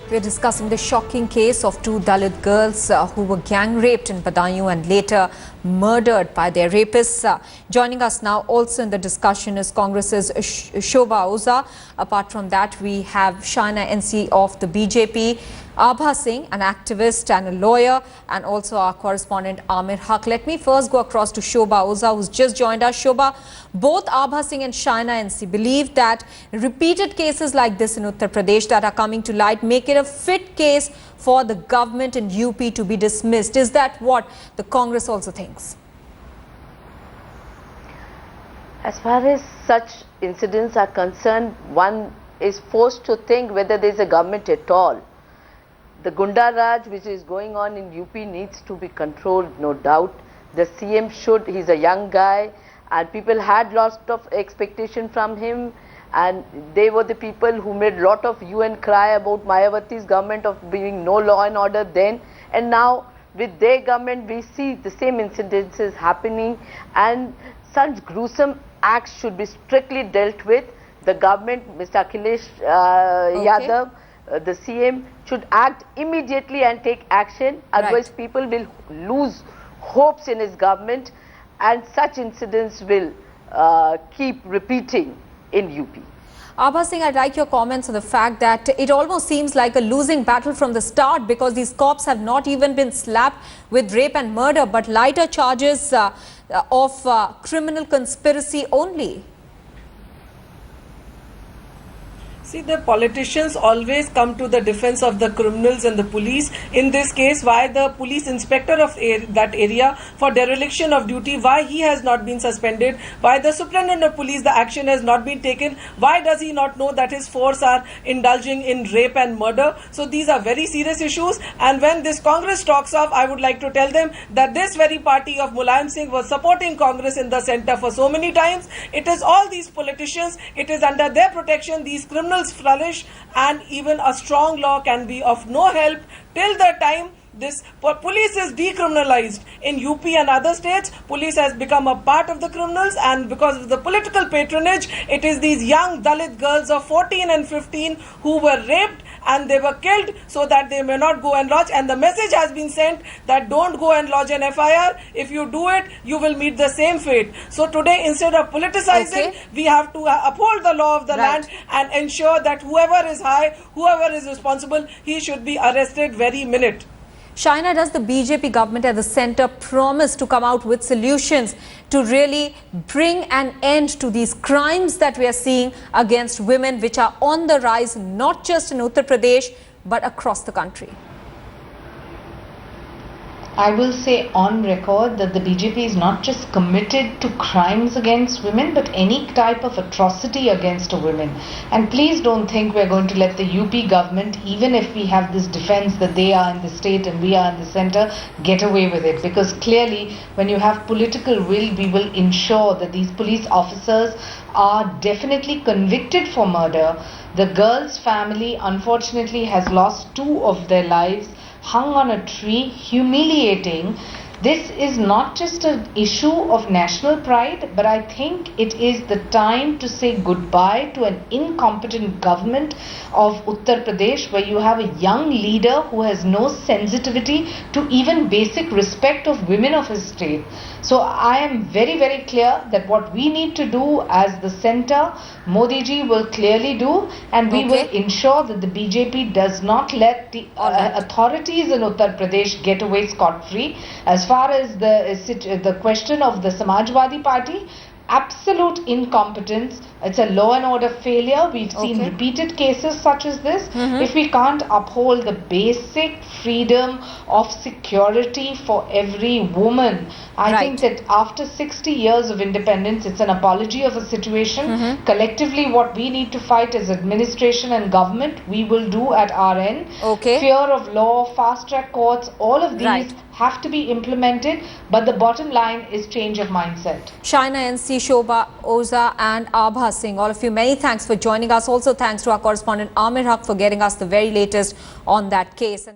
We're discussing the shocking case of two Dalit girls who were gang raped in Badaयूं and later murdered by their rapists. Joining us now also in the discussion is Congress's Shobha Oza. Apart from that, we have Shaina NC of the BJP, Abha Singh, an activist and a lawyer, and also our correspondent Amir Haq. Let me first go across to Shobha Oza, who's just joined us. Shobha, both Abha Singh and Shaina NC believe that repeated cases like this in Uttar Pradesh that are coming to light make it a fit case for the government in UP to be dismissed. Is that what the Congress also thinks? As far as such incidents are concerned, one is forced to think whether there is a government at all. The Gunda Raj which is going on in UP needs to be controlled, no doubt. The CM should, he's a young guy and people had lots of expectation from him, and they were the people who made a lot of hue and cry about Mayawati's government of being no law and order then, and now with their government we see the same incidences happening, and such gruesome acts should be strictly dealt with. The government, Mr. Akhilesh Yadav, the CM should act immediately and take action, otherwise people will lose hopes in his government and such incidents will keep repeating in UP. Abha Singh, I'd like your comments on the fact that it almost seems like a losing battle from the start, because these cops have not even been slapped with rape and murder but lighter charges of criminal conspiracy only. See, the politicians always come to the defense of the criminals and the police. In this case, why the police inspector of that area for dereliction of duty, why he has not been suspended, why the superintendent of police, the action has not been taken, why does he not know that his force are indulging in rape and murder? So these are very serious issues, and when this Congress talks of, I would like to tell them that this very party of Mulayam Singh was supporting Congress in the centre for so many times. It is all these politicians, it is under their protection these criminals flourish, and even a strong law can be of no help till the time this police is decriminalized. In UP and other states, police has become a part of the criminals, and because of the political patronage, it is these young Dalit girls of 14 and 15 who were raped and they were killed so that they may not go and lodge, and the message has been sent that don't go and lodge an FIR. If you do it, you will meet the same fate. So today, instead of politicizing, we have to uphold the law of the land and ensure that whoever is high, whoever is responsible, he should be arrested very minute. Shaina, does the BJP government at the centre promise to come out with solutions to really bring an end to these crimes that we are seeing against women, which are on the rise not just in Uttar Pradesh but across the country? I will say on record that the BJP is not just committed to crimes against women, but any type of atrocity against a woman. And please don't think we're going to let the UP government, even if we have this defense that they are in the state and we are in the center, get away with it. Because clearly, when you have political will, we will ensure that these police officers are definitely convicted for murder. The girl's family, unfortunately, has lost 2 of their lives, hung on a tree, humiliating. This is not just an issue of national pride, but I think it is the time to say goodbye to an incompetent government of Uttar Pradesh, where you have a young leader who has no sensitivity to even basic respect of women of his state. So I am very, very clear that what we need to do as the centre, Modi ji will clearly do, and we will ensure that the BJP does not let the authorities in Uttar Pradesh get away scot-free. As far as the question of the Samajwadi Party, absolute incompetence. It's a law and order failure. We've seen repeated cases such as this. If we can't uphold the basic freedom of security for every woman, I think that after 60 years of independence, it's an apology of a situation. Collectively, what we need to fight as administration and government, we will do at our end. Fear of law, fast-track courts, all of these have to be implemented, but the bottom line is change of mindset. Shaina NC, Shobha Oza and Abha Singh, all of you, many thanks for joining us. Also thanks to our correspondent Amir Haq for getting us the very latest on that case.